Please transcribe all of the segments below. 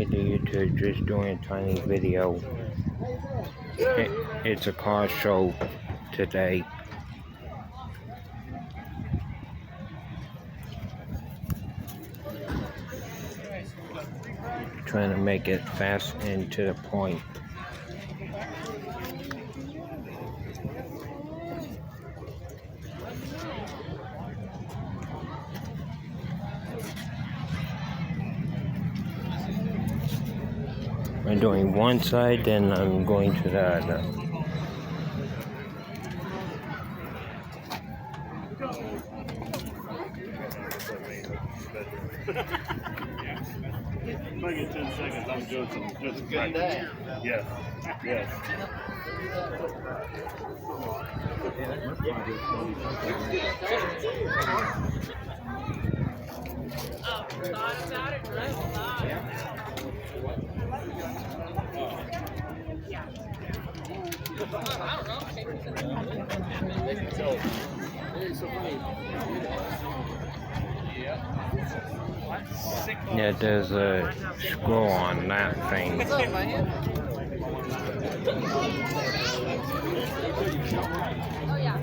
Hey to YouTube, just doing a tiny video. It's a car show today. Trying to make it fast and to the point. I'm doing one side, then I'm going to the other. If I get 10 seconds, I'm doing some just good day. Yes. Yes. Thought about it, drove a lot. Yeah, there's a scroll on that thing. What's up, man? Oh, yeah.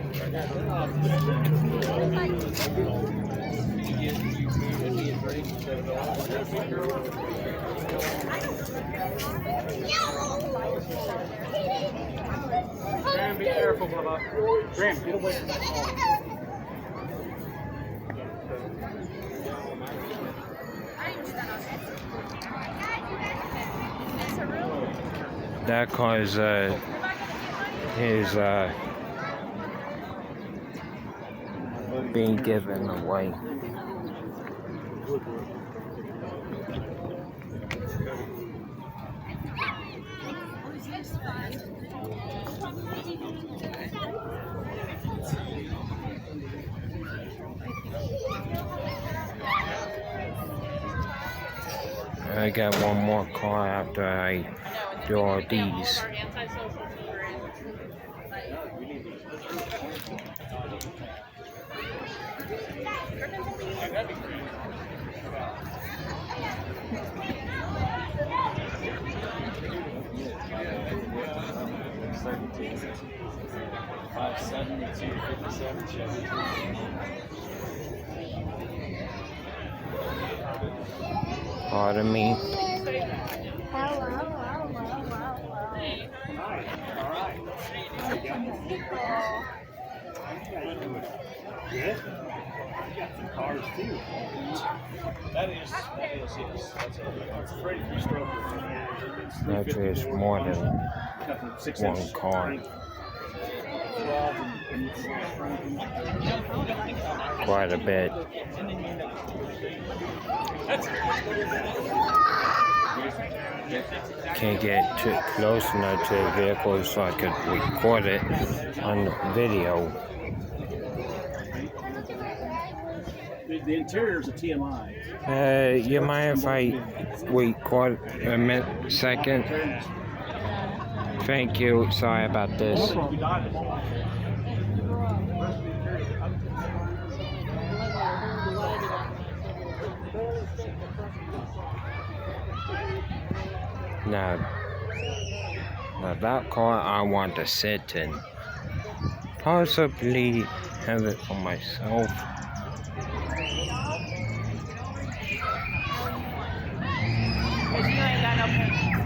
Graham, be careful, brother. Graham, get away from that car. That car is being given away. I got one more car after I do all these. Pardon me. Good? You got some cars too. That is, yes. That's a pretty few strokers. That is more than one car. Quite a bit. Can't get too close enough to the vehicle so I could record it on video. The interior is a TMI. You mind if I record a second? Thank you. Sorry about this. Now that car I want to sit in. Possibly have it for myself.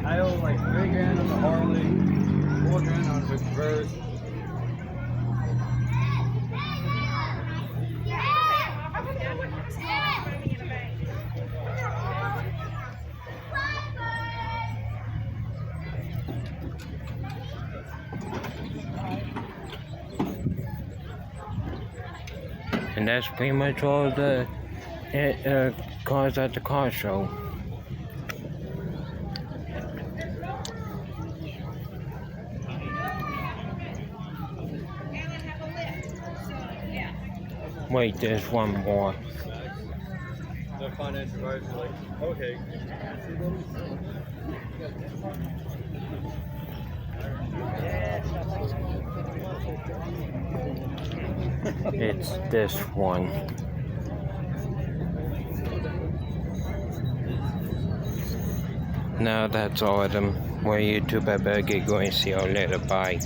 I owe like $3,000 on the Harley, $4,000 on the Converse. And that's pretty much all the cars at the car show. Wait, there's one more. The financial advisor like, okay. It's this one. Now that's all of them. Well, YouTube, I better get going. See y'all later. Bye.